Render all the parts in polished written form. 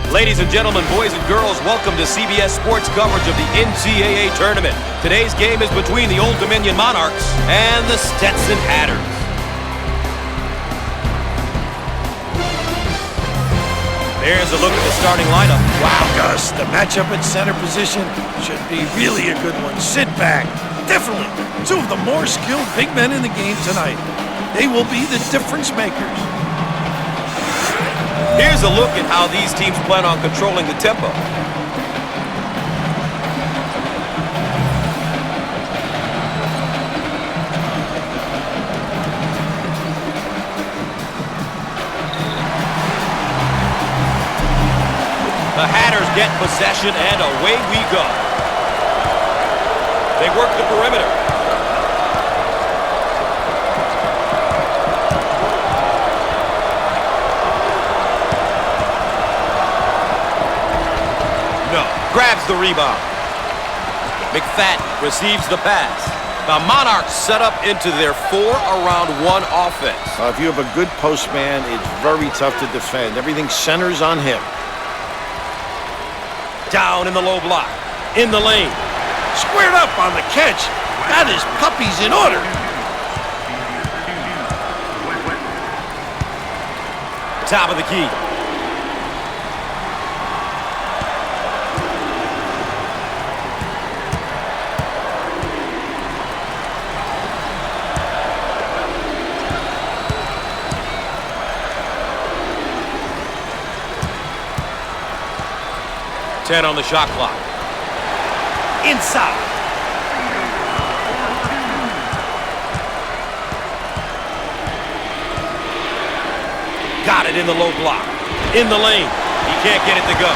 Ladies and gentlemen, boys and girls, welcome to CBS Sports coverage of the NCAA tournament. Today's game is between the Old Dominion Monarchs and the Stetson Hatters. There's a look at the starting lineup. Wow, Gus, the matchup at center position should be really a good one. Sit back. Definitely two of the more skilled big men in the game tonight. They will be the difference makers. Here's a look at how these teams plan on controlling the tempo. The Hatters get possession, and away we go. They work the perimeter. Grabs the rebound. McFadden receives the pass. The Monarchs set up into their 4-around-1 offense. If you have a good post man, it's very tough to defend. Everything centers on him. Down in the low block. In the lane. Squared up on the catch. That is puppies in order. Top of the key. Ten on the shot clock. Inside. Got it in the low block. In the lane. He can't get it to go.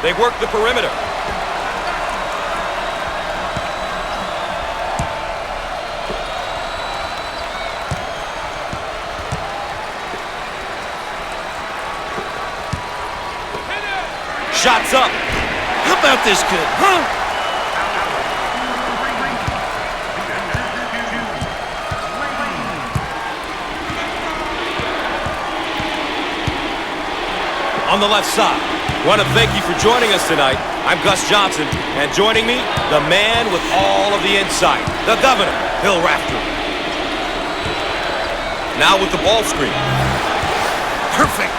They work the perimeter. Shots up. How about this kid, huh? On the left side. Want to thank you for joining us tonight. I'm Gus Johnson, and joining me, the man with all of the insight, the governor, Bill Raftery. Now with the ball screen. Perfect.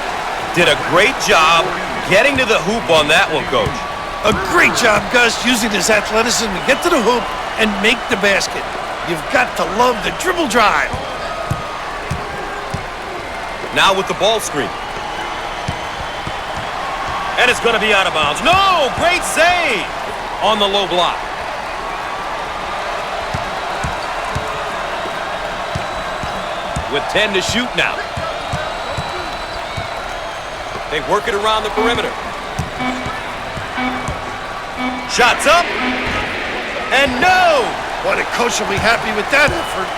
Did a great job getting to the hoop on that one, Coach. A great job, Gus, using his athleticism to get to the hoop and make the basket. You've got to love the dribble drive. Now with the ball screen. And it's going to be out of bounds. No! Great save! On the low block. With 10 to shoot now. They work it around the perimeter. Shots up. And no! What a coach will be happy with that effort.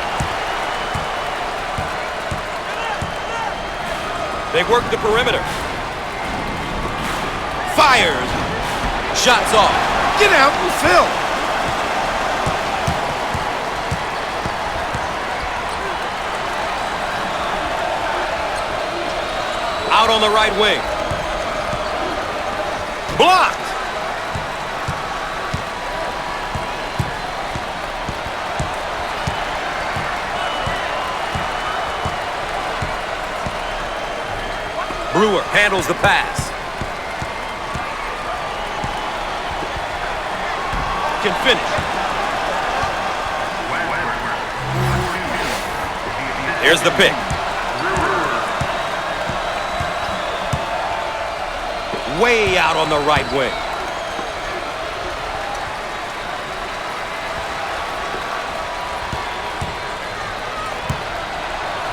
They work the perimeter. Fires. Shots off. Get out and fill. Out on the right wing. Blocked. Brewer handles the pass. Can finish. Here's the pick. Way out on the right wing.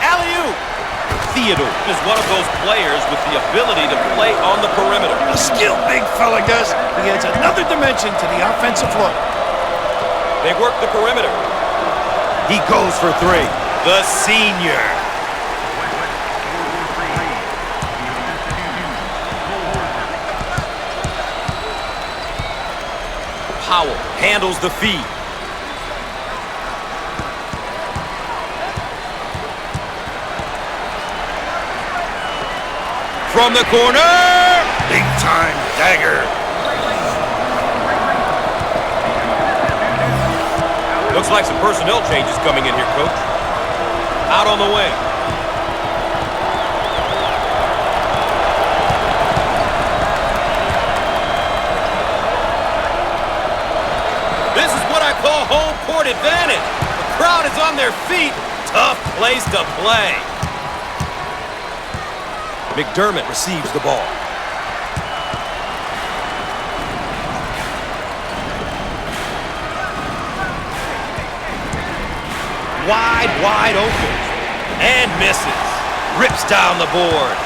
Alley-oop. Theodore is one of those players with the ability to play on the perimeter. A skilled big fella, Gus. He adds another dimension to the offensive look. They work the perimeter. He goes for three. The senior. Powell handles the feed. from the corner. Big time dagger. Looks like some personnel changes coming in here, Coach. Out on the wing. This is what I call home court advantage. The crowd is on their feet. Tough place to play. McDermott receives the ball. Wide open. And misses. Rips down the board.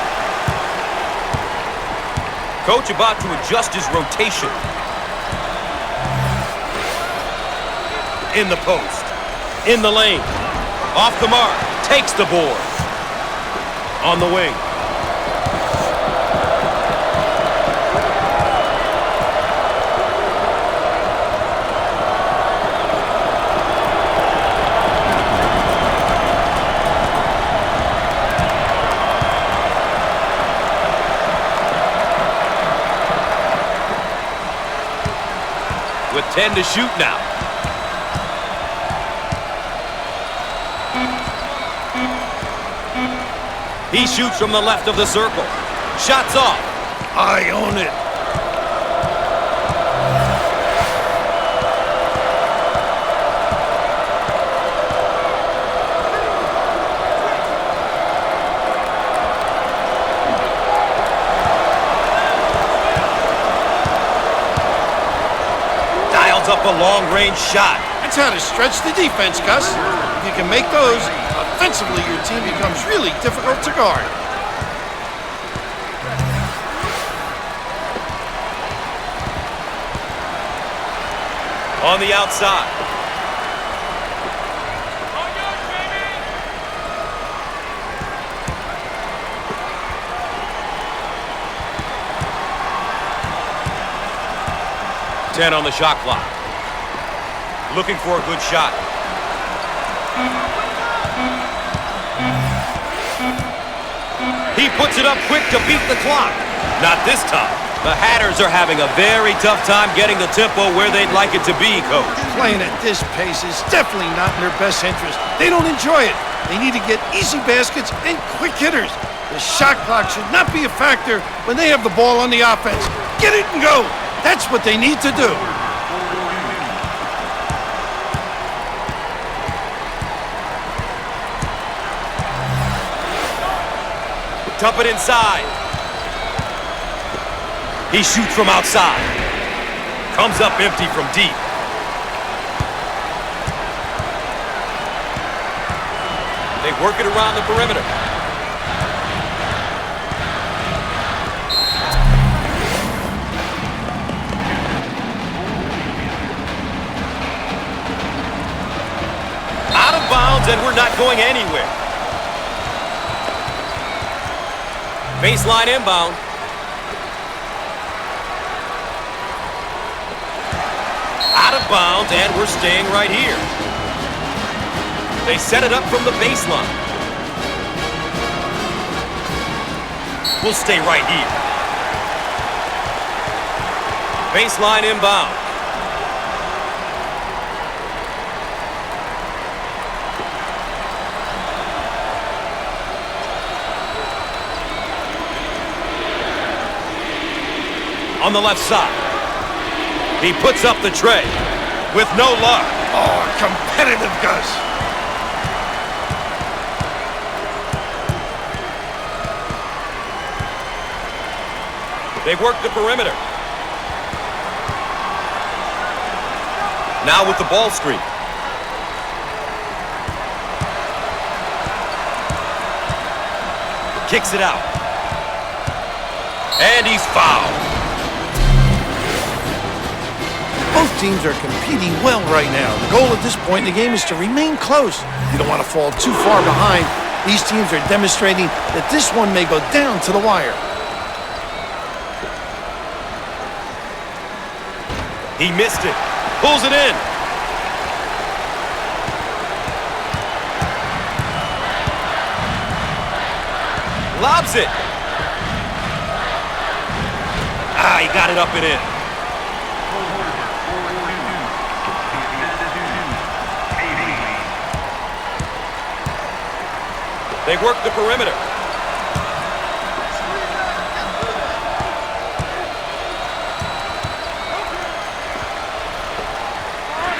Coach about to adjust his rotation. In the post. In the lane. Off the mark. Takes the board. On the wing. With 10 to shoot now. He shoots from the left of the circle. Shots off. I own it. Dials up a long-range shot. That's how to stretch the defense, Gus. If you can make those, offensively your team becomes really difficult to guard. On the outside. Ten on the shot clock. Looking for a good shot. He puts it up quick to beat the clock. Not this time. The Hatters are having a very tough time getting the tempo where they'd like it to be, Coach. Playing at this pace is definitely not in their best interest. They don't enjoy it. They need to get easy baskets and quick hitters. The shot clock should not be a factor when they have the ball on the offense. Get it and go. That's what they need to do. Dump it inside. He shoots from outside. Comes up empty from deep. They work it around the perimeter. Out of bounds, and we're not going anywhere. Baseline inbound. Out of bounds, and we're staying right here. They set it up from the baseline. We'll stay right here. Baseline inbound. On the left side. He puts up the tray with no luck. Oh, competitive, Gus. They work the perimeter. Now with the ball screen. Kicks it out. And he's fouled. Both teams are competing well right now. The goal at this point in the game is to remain close. You don't want to fall too far behind. These teams are demonstrating that this one may go down to the wire. He missed it. Pulls it in. Lobs it. Ah, he got it up and in. They work the perimeter.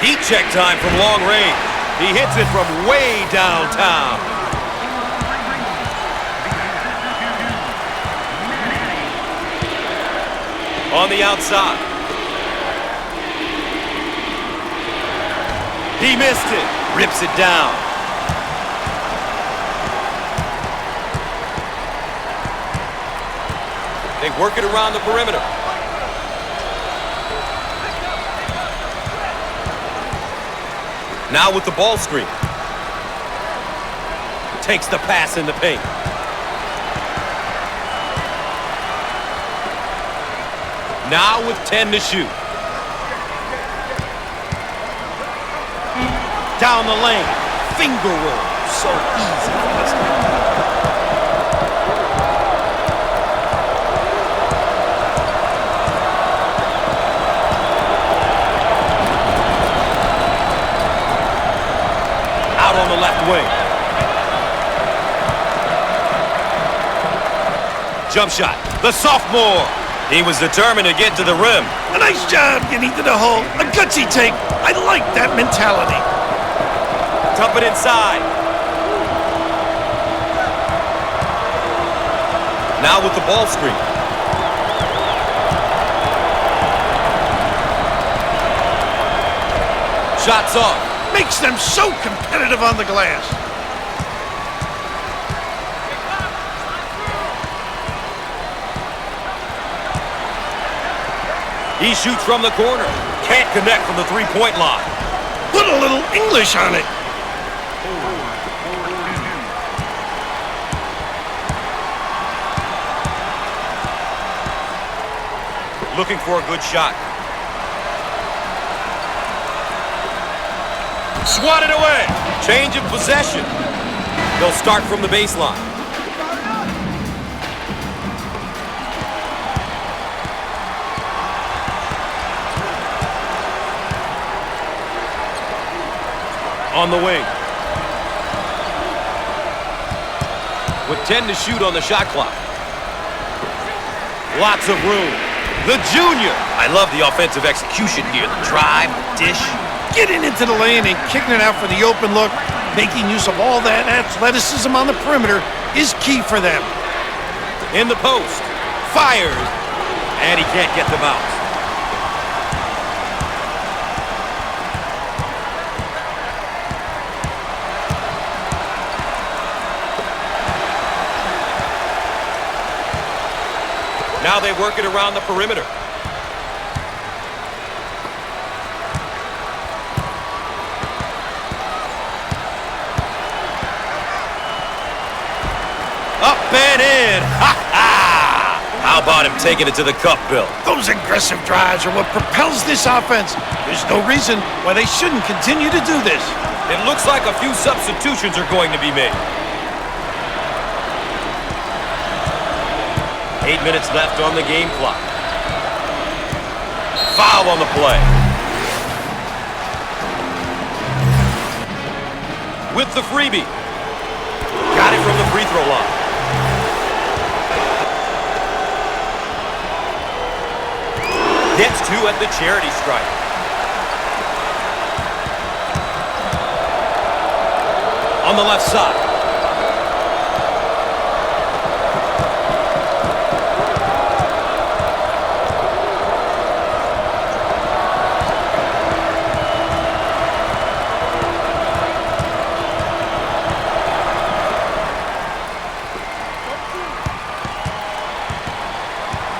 Heat check time from long range. He hits it from way downtown. On the outside. He missed it. Rips it down. They work it around the perimeter. Now with the ball screen. Takes the pass in the paint. Now with 10 to shoot. Down the lane. Finger roll. So easy for this guy. Out on the left wing. Jump shot. The sophomore. He was determined to get to the rim. A nice job getting to the hole. A gutsy take. I like that mentality. Dump it inside. Now with the ball screen. Shots off. Makes them so competitive on the glass. He shoots from the corner. Can't connect from the three-point line. Put a little English on it. Looking for a good shot. Swatted away. Change of possession. They'll start from the baseline. On the wing. With 10 to shoot on the shot clock. Lots of room. The junior. I love the offensive execution here. The drive, the dish. Getting into the lane and kicking it out for the open look, making use of all that athleticism on the perimeter is key for them. In the post. Fires. And he can't get the bounce. Now they work it around the perimeter. Up and in. Ha ha! How about him taking it to the cup, Bill? Those aggressive drives are what propels this offense. There's no reason why they shouldn't continue to do this. It looks like a few substitutions are going to be made. 8 minutes left on the game clock. Foul on the play. With the freebie. Got it from the free throw line. Gets two at the charity stripe. On the left side.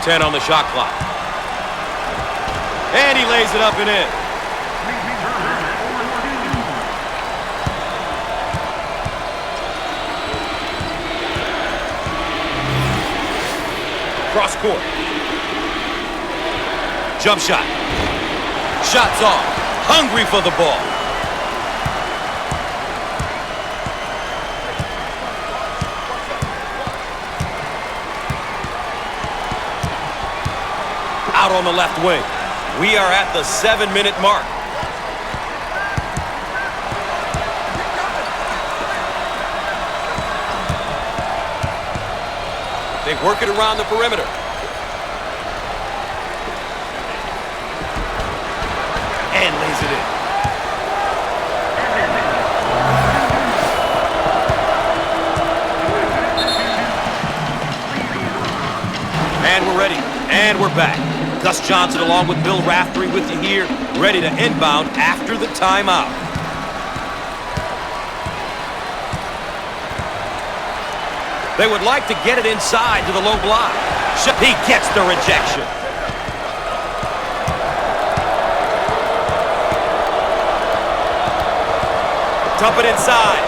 Ten on the shot clock. And he lays it up and in. Cross court. Jump shot. Shots off. Hungry for the ball. out on the left wing. We are at the 7-minute mark. They work it around the perimeter. And lays it in. And we're ready. And we're back. Gus Johnson along with Bill Raftery with you here, ready to inbound after the timeout. They would like to get it inside to the low block. He gets the rejection. Dump it inside.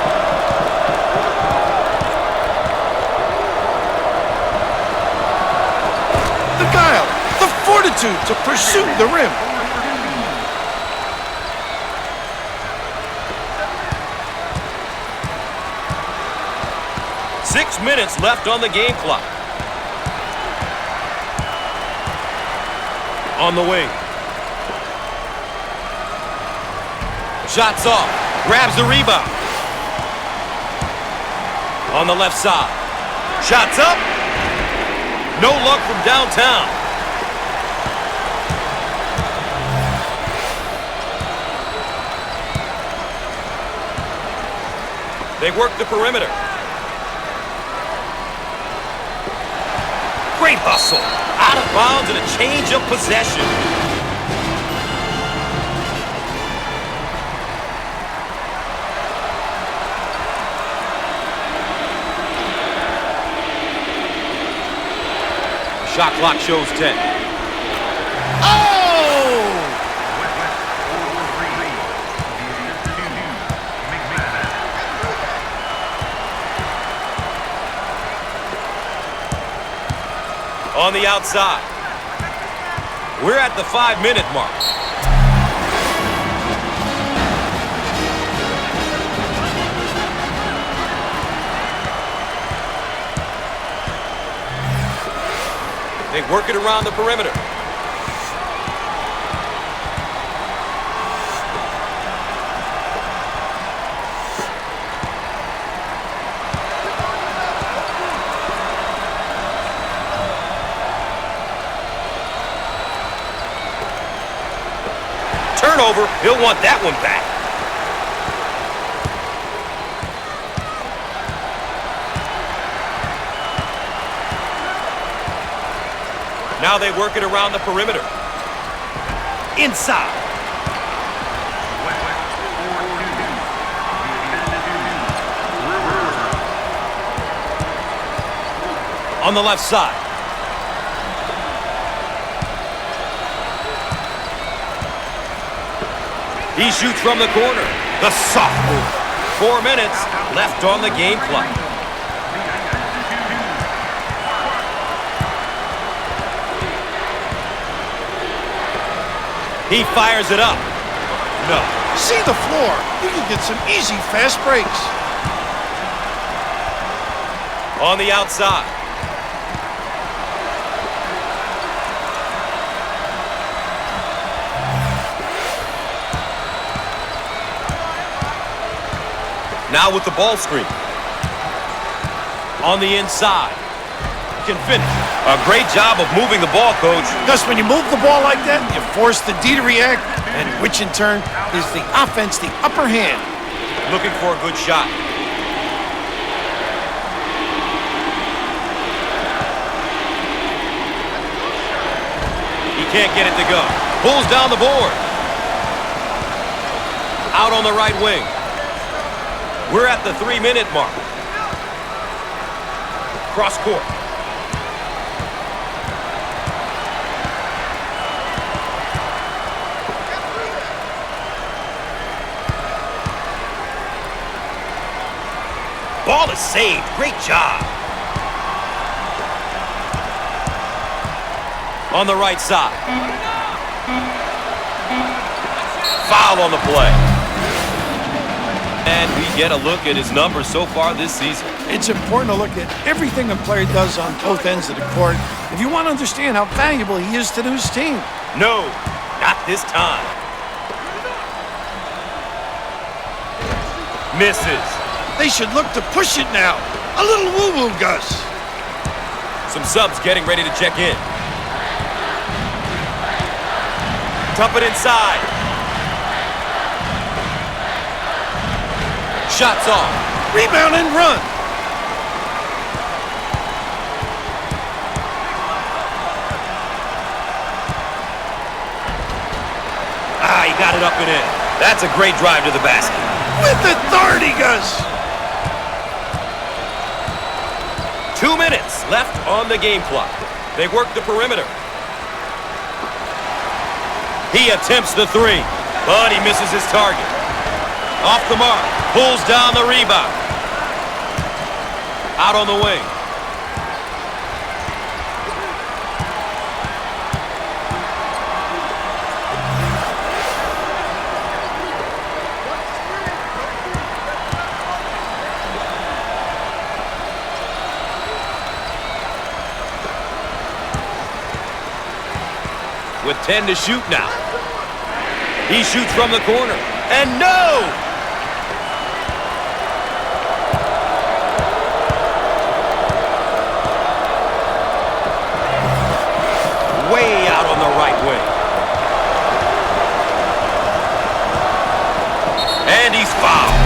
The guile, the fortitude to pursue the rim. Six minutes left on the game clock. On the wing. Shots off. Grabs the rebound. On the left side. Shots up. No luck from downtown. They work the perimeter. Great hustle. Out of bounds and a change of possession. Shot clock shows 10. Oh! On the outside. We're at the 5-minute mark. They work it around the perimeter. Turnover. He'll want that one back. Now they work it around the perimeter. Inside. On the left side. He shoots from the corner. The sophomore. 4 minutes left on the game clock. He fires it up. No. See the floor. You can get some easy fast breaks. On the outside. Now with the ball screen. On the inside. Can finish. A great job of moving the ball, Coach. Gus, when you move the ball like that, you force the D to react, and which in turn gives the offense the upper hand. Looking for a good shot. He can't get it to go. Pulls down the board. Out on the right wing. We're at the 3-minute mark. Cross court. Ball is saved. Great job. On the right side. Foul on the play. And we get a look at his numbers so far this season. It's important to look at everything a player does on both ends of the court if you want to understand how valuable he is to his team. No, not this time. Misses. They should look to push it now. A little woo-woo, Gus. Some subs getting ready to check in. Dump it inside. Shots off. Rebound and run. Ah, he got it up and in. That's a great drive to the basket. With authority, Gus. 2 minutes left on the game clock. They work the perimeter. He attempts the three, but he misses his target. Off the mark, pulls down the rebound. Out on the wing. With 10 to shoot now. He shoots from the corner. And no! Way out on the right wing. And he's fouled.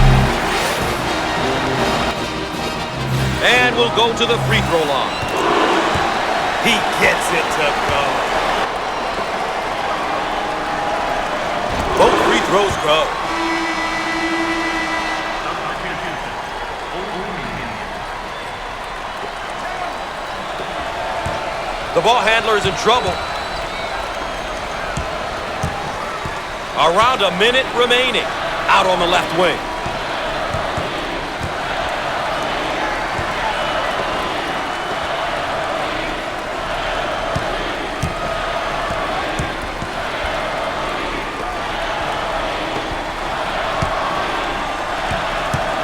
And we'll go to the free throw line. He gets it to go. Both free throws go. The ball handler is in trouble. Around a minute remaining. Out on the left wing.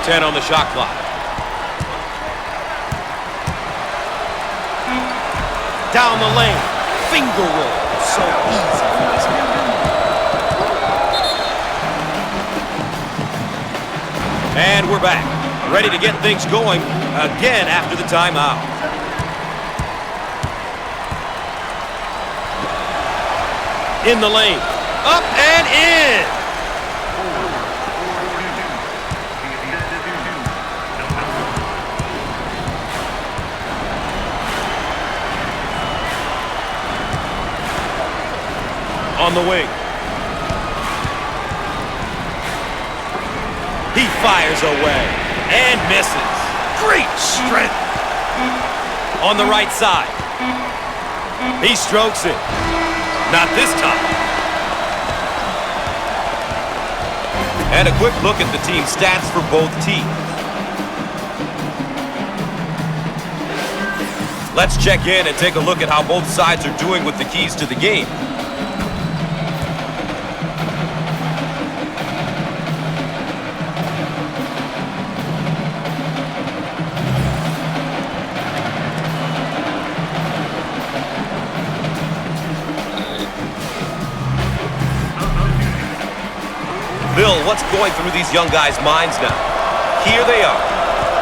Ten on the shot clock. Down the lane. Finger roll. So easy for this man. And we're back. Ready to get things going again after the timeout. In the lane. Up and in. On the wing. He fires away and misses. Great strength. On the right side. He strokes it. Not this time. And a quick look at the team stats for both teams. Let's check in and take a look at how both sides are doing with the keys to the game. Bill, what's going through these young guys' minds now? Here they are.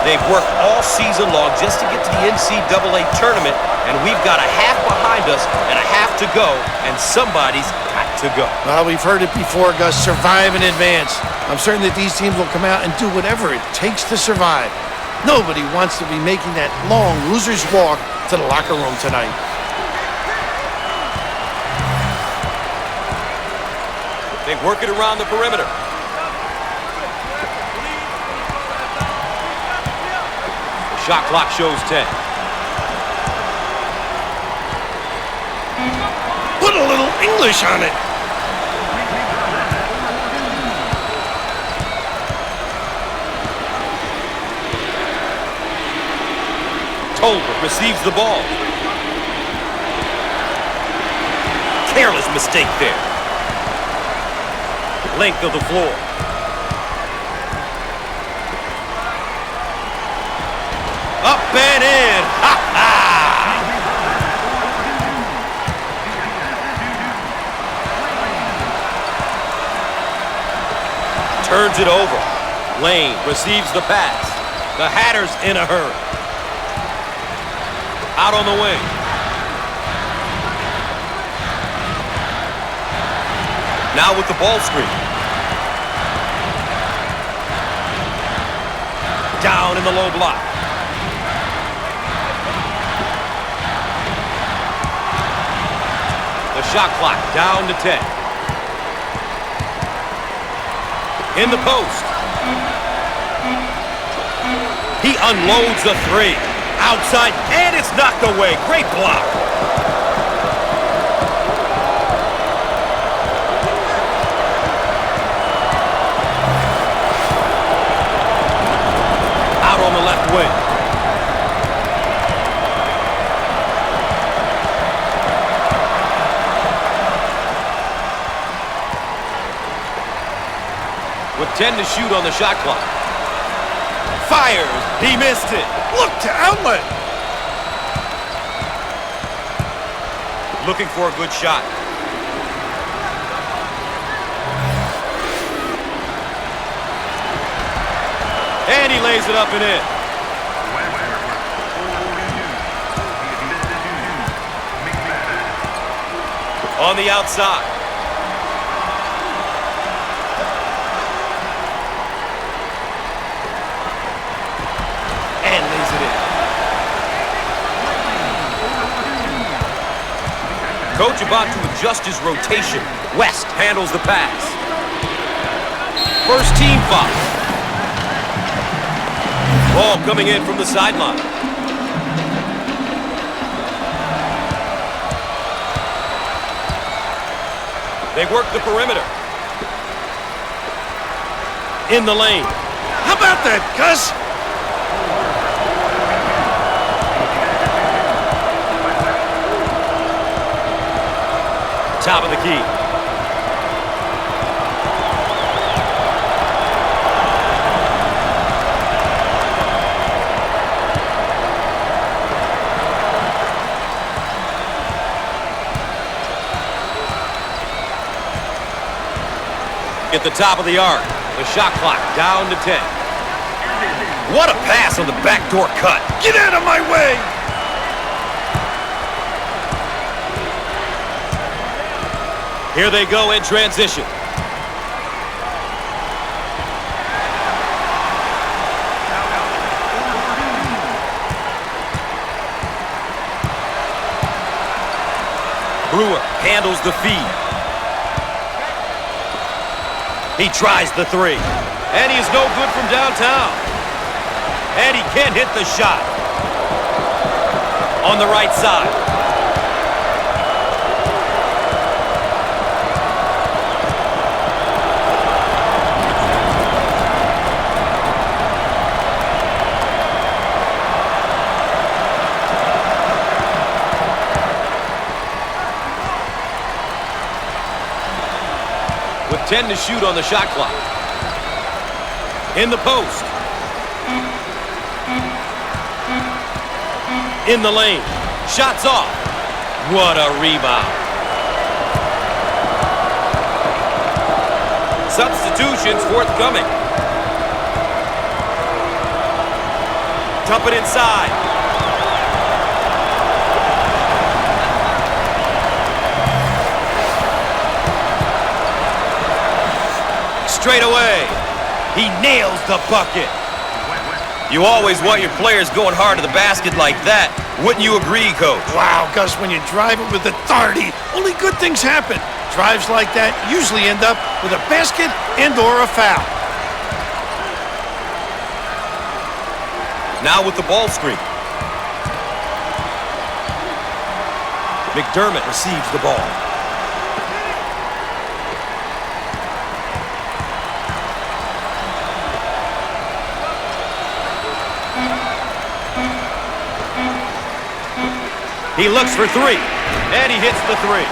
They've worked all season long just to get to the NCAA tournament, and we've got a half behind us and a half to go, and somebody's got to go. Well, we've heard it before, Gus. Survive in advance. I'm certain that these teams will come out and do whatever it takes to survive. Nobody wants to be making that long loser's walk to the locker room tonight. They work it around the perimeter. The shot clock shows 10. Put a little English on it. Tolbert receives the ball. Careless mistake there. Length of the floor. Up and in. Ha ha! Turns it over. Lane receives the pass. The Hatters in a hurry. Out on the wing. Now with the ball screen. Down in the low block. The shot clock down to 10. In the post. He unloads the three. Outside, and it's knocked away. Great block. Out on the left wing. With 10 to shoot on the shot clock. Fires. He missed it. Look to outlet. Looking for a good shot. And he lays it up and in. On the outside. And lays it in. Coach about to adjust his rotation. West handles the pass. First team foul. Ball coming in from the sideline. They work the perimeter. In the lane. How about that, Gus? Top of the key. At the top of the arc. The shot clock down to 10. What a pass on the backdoor cut. Get out of my way! Here they go in transition. Brewer handles the feed. He tries the three. And he's no good from downtown. And he can't hit the shot. On the right side. With 10 to shoot on the shot clock. In the post. In the lane. Shots off. What a rebound. Substitutions forthcoming. Dump it inside. Straight away. He nails the bucket. You always want your players going hard to the basket like that. Wouldn't you agree, Coach? Wow, Gus, when you drive it with authority, only good things happen. Drives like that usually end up with a basket and/or a foul. Now with the ball screen. McDermott receives the ball. He looks for three, and he hits the three.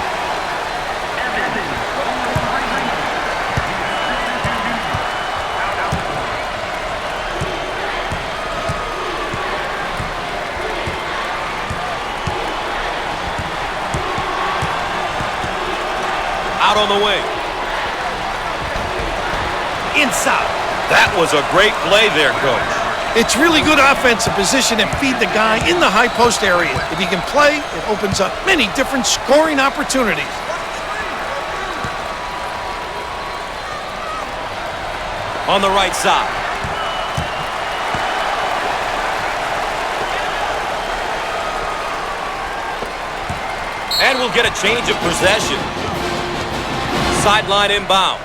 Out on the wing. Inside. That was a great play there, Coach. It's really good offensive position and feed the guy in the high post area. If he can play, it opens up many different scoring opportunities. On the right side. And we'll get a change of possession. Sideline inbound.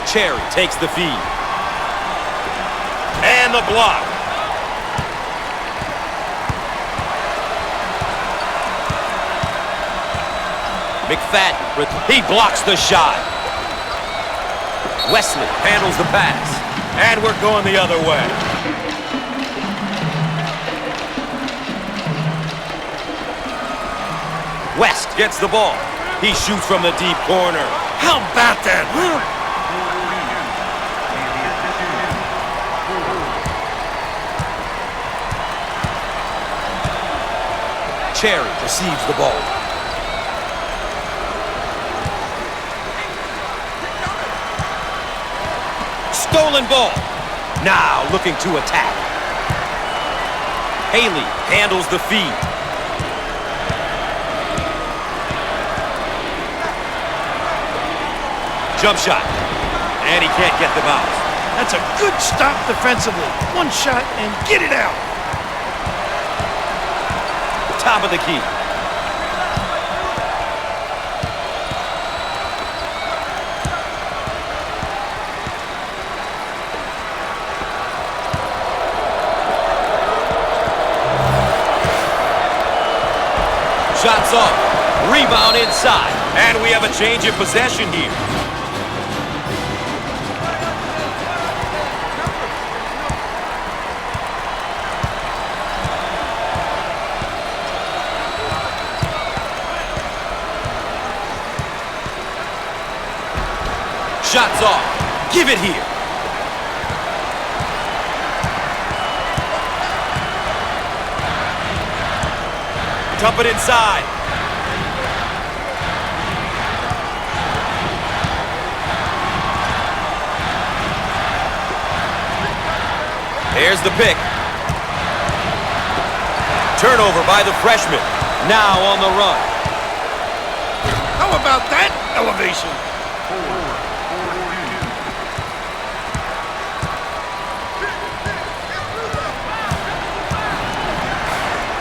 Cherry takes the feed. And the block. McFadden, he blocks the shot. Wesley handles the pass. And we're going the other way. West gets the ball. He shoots from the deep corner. How about that, huh? Cherry receives the ball. Stolen ball. Now looking to attack. Haley handles the feed. Jump shot. And he can't get the bounce. That's a good stop defensively. One shot and get it out. Top of the key. Shots off. Rebound inside. And we have a change of possession here. Shots off. Give it here. Dump it inside. Here's the pick. Turnover by the freshman. Now on the run. How about that elevation?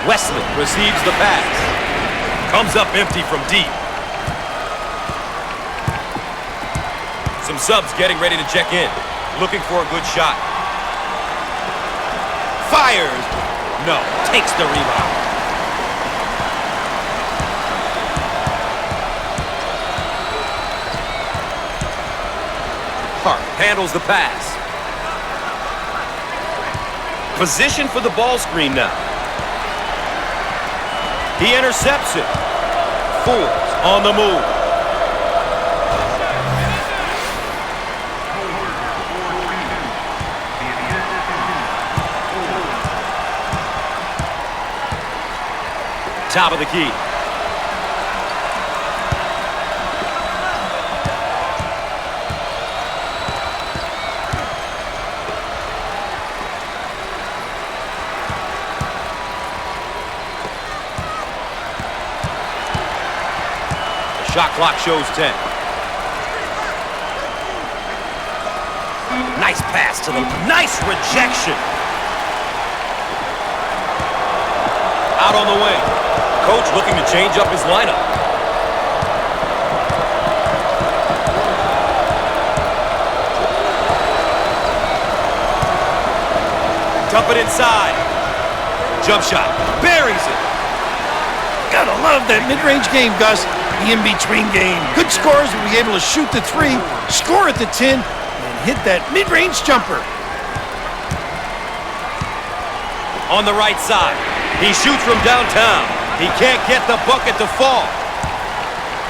Wesley receives the pass. Comes up empty from deep. Some subs getting ready to check in. Looking for a good shot. Fires. No. Takes the rebound. Hart handles the pass. Position for the ball screen now. He intercepts it. Fools on the move. Top of the key. Shot clock shows 10. Nice pass to the... Nice rejection. Out on the wing. Coach looking to change up his lineup. Dump it inside. Jump shot. Buries it. Gotta love that mid-range game, Gus. The in-between game. Good scorers will be able to shoot the three, score at the 10, and hit that mid-range jumper. On the right side. He shoots from downtown. He can't get the bucket to fall.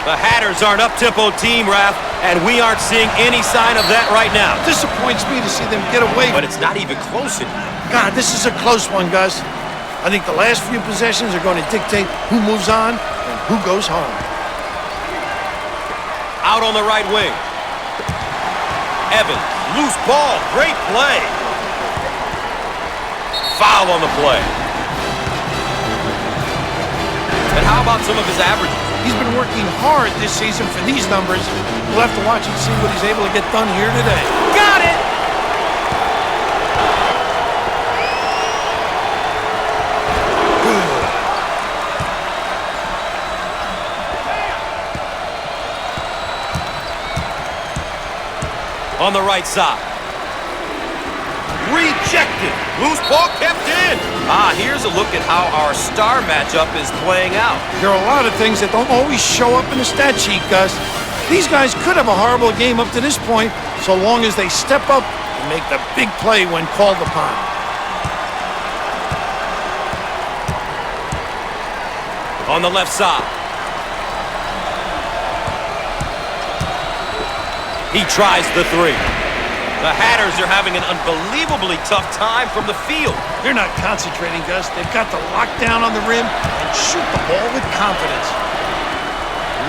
The Hatters are an up-tempo team, Raph, and we aren't seeing any sign of that right now. Disappoints me to see them get away. But it's not even close anymore. God, this is a close one, Gus. I think the last few possessions are going to dictate who moves on and who goes home. Out on the right wing. Evans, loose ball, great play. Foul on the play. And how about some of his averages? He's been working hard this season for these numbers. We'll have to watch and see what he's able to get done here today. Got it! On the right side. Rejected. Loose ball kept in. Here's a look at how our star matchup is playing out. There are a lot of things that don't always show up in the stat sheet, Gus. These guys could have a horrible game up to this point, so long as they step up and make the big play when called upon. On the left side. He tries the three. The Hatters are having an unbelievably tough time from the field. They're not concentrating, Gus. They've got to lock down on the rim and shoot the ball with confidence.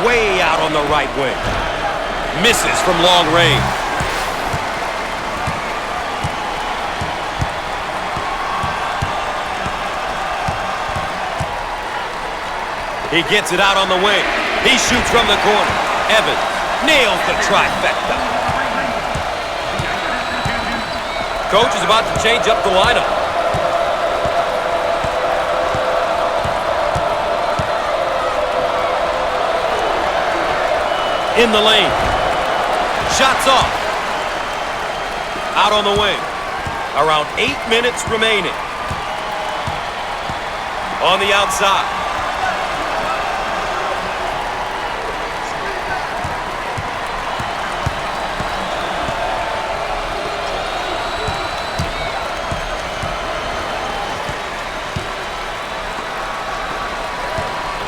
Way out on the right wing. Misses from long range. He gets it out on the wing. He shoots from the corner. Evans nails the trifecta. Coach is about to change up the lineup. In the lane. Shots off. Out on the wing. Around 8 minutes remaining. On the outside.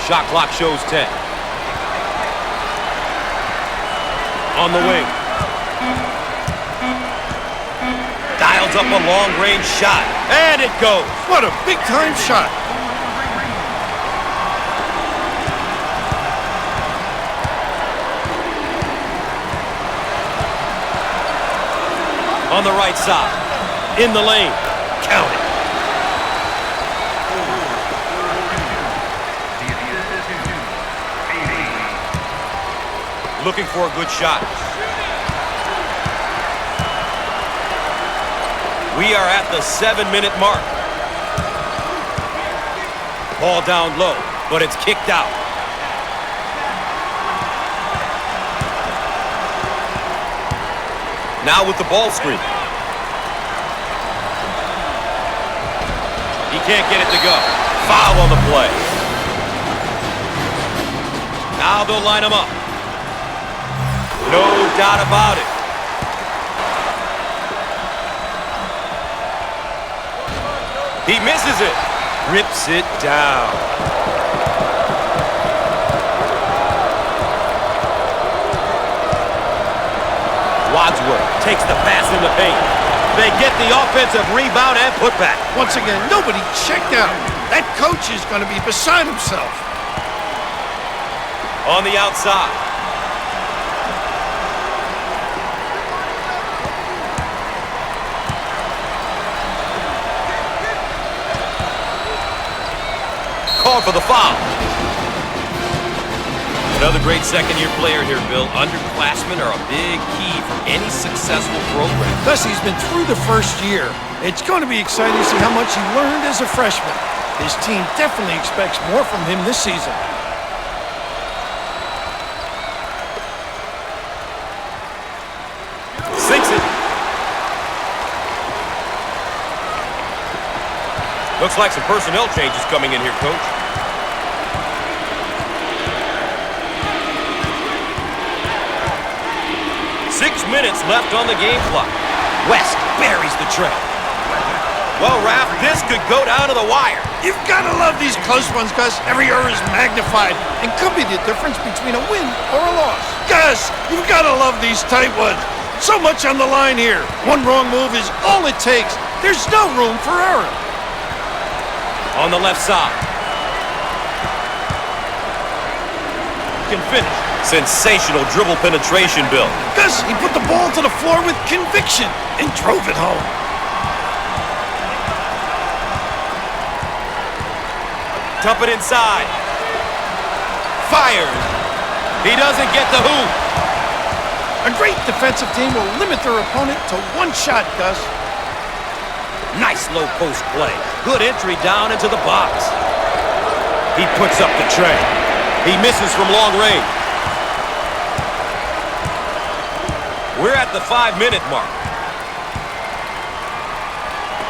Shot clock shows 10. On the wing. Dials up a long-range shot. And it goes. What a big-time shot. On the right side. In the lane. Count it. Looking for a good shot. We are at the 7-minute mark. Ball down low, but it's kicked out. Now with the ball screen. He can't get it to go. Foul on the play. Now they'll line him up. No doubt about it. He misses it. Rips it down. Wadsworth takes the pass in the paint. They get the offensive rebound and putback. Once again, nobody checked out. That coach is going to be beside himself. On the outside. Called for the foul. Another great second-year player here, Bill. Underclassmen are a big key for any successful program. Thus, he's been through the first year. It's going to be exciting to see how much he learned as a freshman. His team definitely expects more from him this season. Sinks it. Looks like some personnel changes coming in here, Coach. Minutes left on the game clock. West buries the trail. Well, Raph, this could go down to the wire. You've got to love these close ones, Gus. Every error is magnified and could be the difference between a win or a loss. Gus, you've got to love these tight ones. So much on the line here. One wrong move is all it takes. There's no room for error. On the left side. Can finish. Sensational dribble penetration, Bill. Gus, he put the ball to the floor with conviction and drove it home. Dump it inside. Fires. He doesn't get the hoop. A great defensive team will limit their opponent to one shot, Gus. Nice low post play. Good entry down into the box. He puts up the tray. He misses from long range. We're at the 5-minute mark.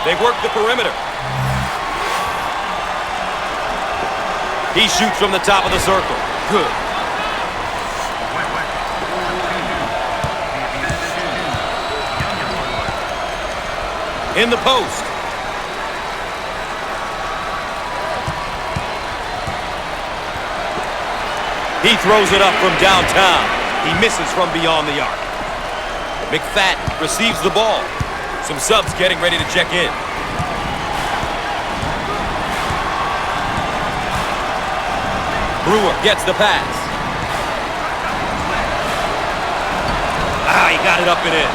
They work the perimeter. He shoots from the top of the circle. Good. In the post. He throws it up from downtown. He misses from beyond the arc. McFadden receives the ball. Some subs getting ready to check in. Brewer gets the pass. He got it up and in.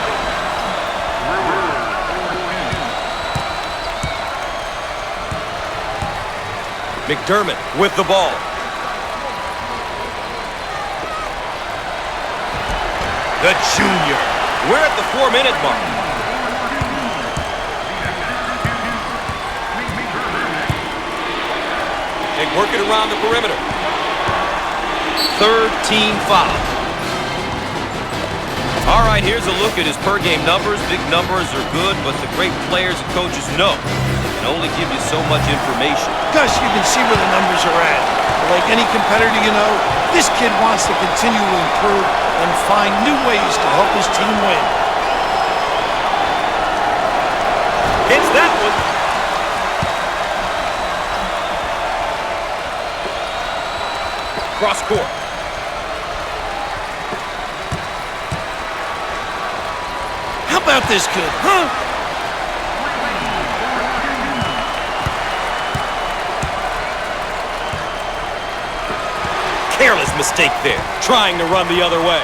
McDermott with the ball. The junior. We're at the 4-minute mark. They work it around the perimeter. Third team foul. All right, here's a look at his per-game numbers. Big numbers are good, but the great players and coaches know they can only give you so much information. Gus, you can see where the numbers are at. Like any competitor you know, this kid wants to continue to improve and find new ways to help his team win. Hits that one. Cross court. How about this kid, huh? Careless mistake there, trying to run the other way.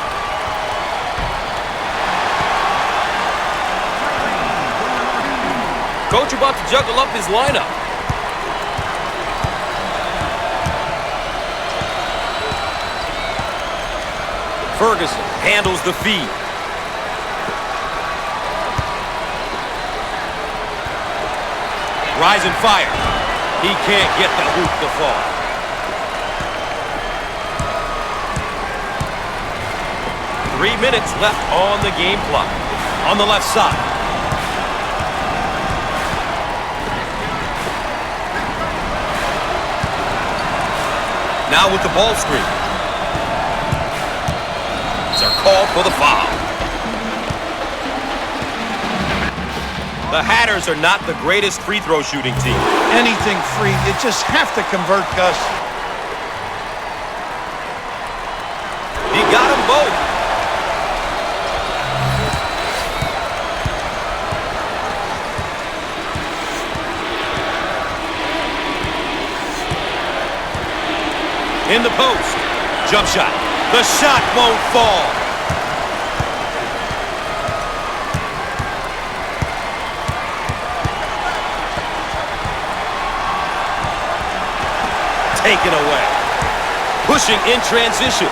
Coach about to juggle up his lineup. Ferguson handles the feed. Rise and fire. He can't get the hoop to fall. Three minutes left on the game clock. On the left side. Now with the ball screen. They're called for the foul. The Hatters are not the greatest free throw shooting team. Anything free, you just have to convert, Gus. He got them both. In the post. Jump shot. The shot won't fall. Taken away. Pushing in transition.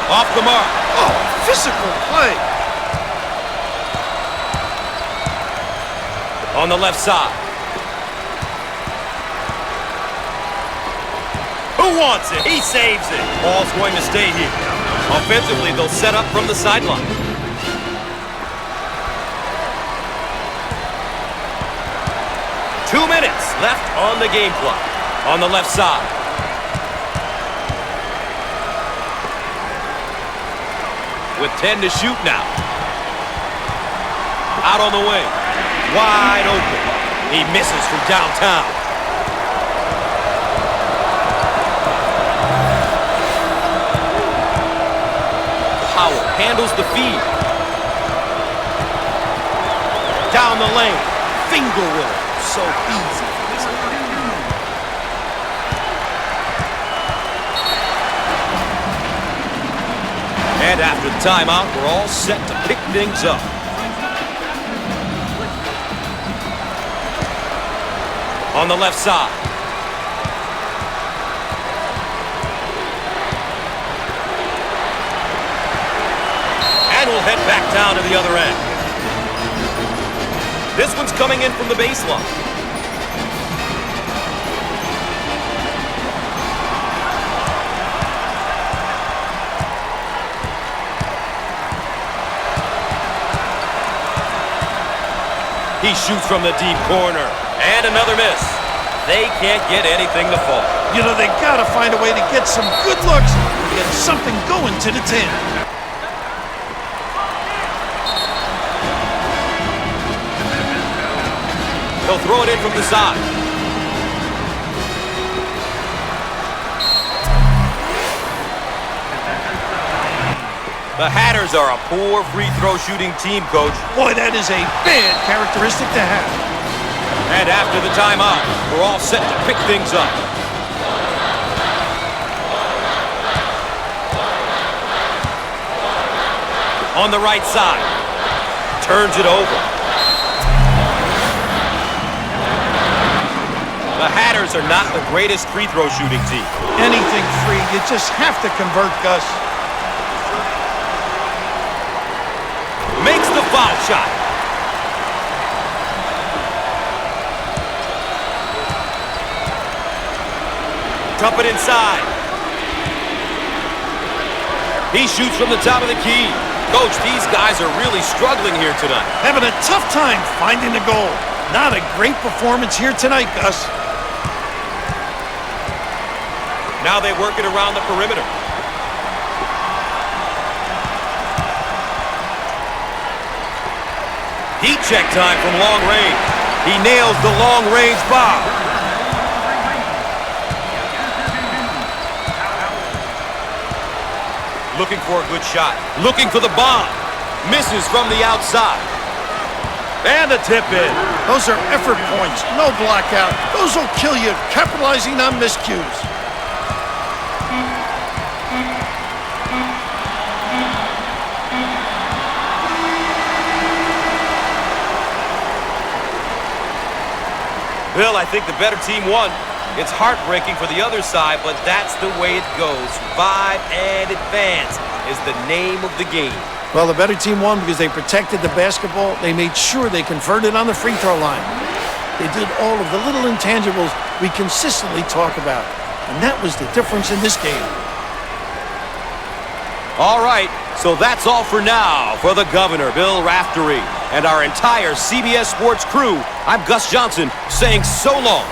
Off the mark. Oh, physical play. On the left side. Who wants it? He saves it. Ball's going to stay here. Offensively, they'll set up from the sideline. Two minutes left on the game clock. On the left side. With 10 to shoot now. Out on the wing. Wide open. He misses from downtown. Howard handles the feed. Down the lane. Finger rolls. so easy for this guy. And after the timeout, we're all set to pick things up. On the left side. And we'll head back down to the other end. This one's coming in from the baseline. He shoots from the deep corner. And another miss. They can't get anything to fall. You know, they got to find a way to get some good looks and get something going to the 10. He'll throw it in from the side. The Hatters are a poor free throw shooting team, Coach. Boy, that is a bad characteristic to have. And after the timeout, we're all set to pick things up. On the right side. Turns it over. The Hatters are not the greatest free throw shooting team. Anything free, you just have to convert, Gus. Makes the foul shot. Dump it inside. He shoots from the top of the key. Coach, these guys are really struggling here tonight. Having a tough time finding the goal. Not a great performance here tonight, Gus. Now they work it around the perimeter. Heat check time from long range. He nails the long-range bomb. Looking for a good shot. Looking for the bomb. Misses from the outside. And a tip in. Those are effort points. No blockout. Those will kill you, capitalizing on miscues. Bill, I think the better team won. It's heartbreaking for the other side, but that's the way it goes. Survive and advance is the name of the game. Well, the better team won because they protected the basketball. They made sure they converted on the free throw line. They did all of the little intangibles we consistently talk about. And that was the difference in this game. All right, so that's all for now. For the governor, Bill Raftery, and our entire CBS Sports crew, I'm Gus Johnson saying so long.